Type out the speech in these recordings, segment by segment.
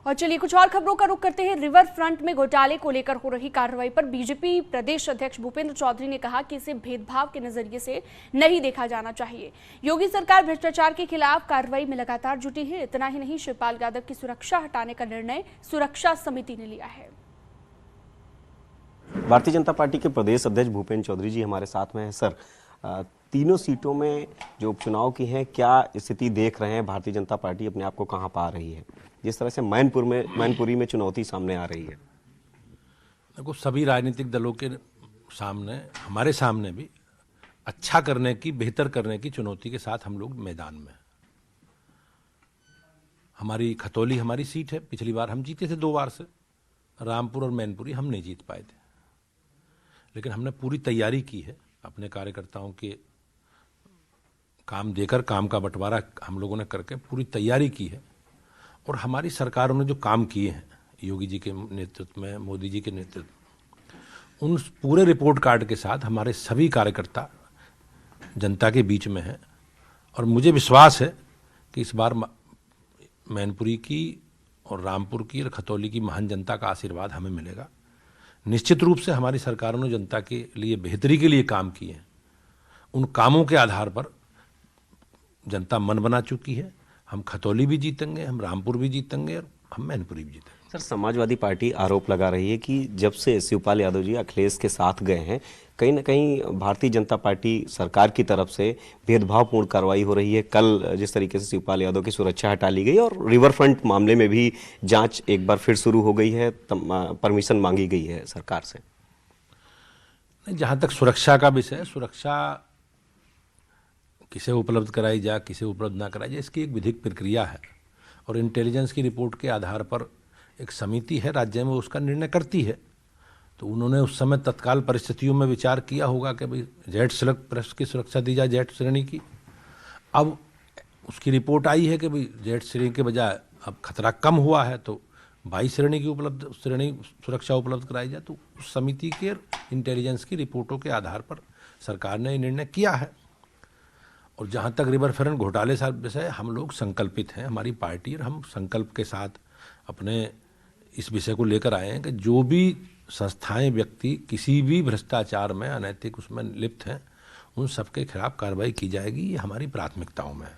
और चलिए कुछ और खबरों का रुख करते हैं। रिवर फ्रंट में घोटाले को लेकर हो रही कार्रवाई पर बीजेपी प्रदेश अध्यक्ष भूपेंद्र चौधरी ने कहा कि इसे भेदभाव के नजरिए से नहीं देखा जाना चाहिए। योगी सरकार भ्रष्टाचार के खिलाफ कार्रवाई में लगातार जुटी है। इतना ही नहीं, शिवपाल यादव की सुरक्षा हटाने का निर्णय सुरक्षा समिति ने लिया है। भारतीय जनता पार्टी के प्रदेश अध्यक्ष भूपेंद्र चौधरी जी हमारे साथ में हैं। सर, तीनों सीटों में जो उपचुनाव की हैं, क्या स्थिति देख रहे हैं? भारतीय जनता पार्टी अपने आप को कहां पा रही है, जिस तरह से मैनपुरी में चुनौती सामने आ रही है? देखो, सभी राजनीतिक दलों के सामने, हमारे सामने भी अच्छा करने की, बेहतर करने की चुनौती के साथ हम लोग मैदान में। हमारी खतौली हमारी सीट है। पिछली बार हम जीते थे 2 बार से। रामपुर और मैनपुरी हम नहीं जीत पाए थे, लेकिन हमने पूरी तैयारी की है। अपने कार्यकर्ताओं के काम देकर, काम का बंटवारा हम लोगों ने करके पूरी तैयारी की है। और हमारी सरकारों ने जो काम किए हैं, योगी जी के नेतृत्व में, मोदी जी के नेतृत्व, उन पूरे रिपोर्ट कार्ड के साथ हमारे सभी कार्यकर्ता जनता के बीच में हैं। और मुझे विश्वास है कि इस बार मैनपुरी की और रामपुर की और खतौली की महान जनता का आशीर्वाद हमें मिलेगा। निश्चित रूप से हमारी सरकारों ने जनता के लिए बेहतरी के लिए काम किए हैं। उन कामों के आधार पर जनता मन बना चुकी है। हम खतौली भी जीतेंगे, हम रामपुर भी जीतेंगे और हम मैनपुरी भी जीतेंगे। सर, समाजवादी पार्टी आरोप लगा रही है कि जब से शिवपाल यादव जी अखिलेश के साथ गए हैं, कहीं ना कहीं भारतीय जनता पार्टी सरकार की तरफ से भेदभावपूर्ण कार्रवाई हो रही है। कल जिस तरीके से शिवपाल यादव की सुरक्षा हटा ली गई और रिवर फ्रंट मामले में भी जांच एक बार फिर शुरू हो गई है, परमिशन मांगी गई है सरकार से। जहाँ तक सुरक्षा का विषय, सुरक्षा किसे उपलब्ध कराई जाए, किसे उपलब्ध ना कराई जाए, इसकी एक विधिक प्रक्रिया है। और इंटेलिजेंस की रिपोर्ट के आधार पर एक समिति है राज्य में, उसका निर्णय करती है। तो उन्होंने उस समय तत्काल परिस्थितियों में विचार किया होगा कि भाई जेट प्रेस की सुरक्षा दी जाए, जेट श्रेणी की। अब उसकी रिपोर्ट आई है कि भाई जेट श्रेणी के बजाय अब खतरा कम हुआ है, तो 22 श्रेणी की श्रेणी सुरक्षा उपलब्ध कराई जाए। तो उस समिति के इंटेलिजेंस की रिपोर्टों के आधार पर सरकार ने निर्णय किया है। और जहाँ तक रिवर फ्रंट घोटाले से विषय, हम लोग संकल्पित हैं, हमारी पार्टी, और हम संकल्प के साथ अपने इस विषय को लेकर आए हैं कि जो भी संस्थाएं, व्यक्ति किसी भी भ्रष्टाचार में, अनैतिक उसमें लिप्त हैं, उन सबके खिलाफ कार्रवाई की जाएगी। ये हमारी प्राथमिकताओं में है।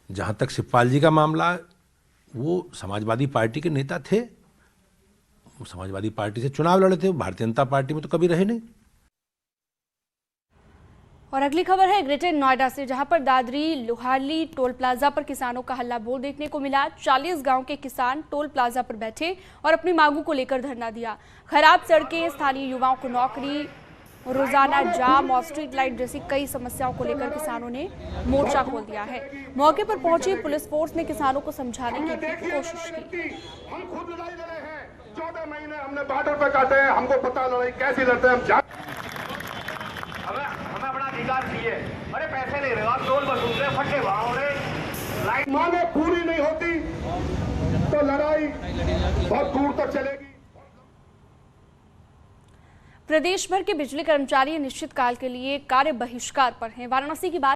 जहाँ तक शिवपाल जी का मामला, वो समाजवादी पार्टी के नेता थे, वो समाजवादी पार्टी से चुनाव लड़े थे, भारतीय जनता पार्टी में तो कभी रहे नहीं। और अगली खबर है ग्रेटर नोएडा से, जहां पर दादरी लोहारली टोल प्लाजा पर किसानों का हल्ला बोल देखने को मिला। 40 गांव के किसान टोल प्लाजा पर बैठे और अपनी मांगों को लेकर धरना दिया। खराब सड़कें, स्थानीय युवाओं को नौकरी, रोजाना जाम और स्ट्रीट लाइट जैसी कई समस्याओं को लेकर किसानों ने मोर्चा खोल दिया है। मौके पर पहुंची पुलिस फोर्स ने किसानों को समझाने की भी कोशिश की। हम खुद लड़ाई लड़े हैं, 14 महीने हमने बॉर्डर पे काटे हैं, हमको पता लड़ाई कैसी लड़ते हैं। हमें अपना अधिकार चाहिए। अरे पैसे ले रहे हो आप, टोल वसूल रहे, फटे भाव रहे, लाइट मांगे पूरी नहीं होती तो लड़ाई बहुत दूर तक चलेगी। प्रदेश भर के बिजली कर्मचारी अनिश्चित काल के लिए कार्य बहिष्कार पर हैं। वाराणसी की बात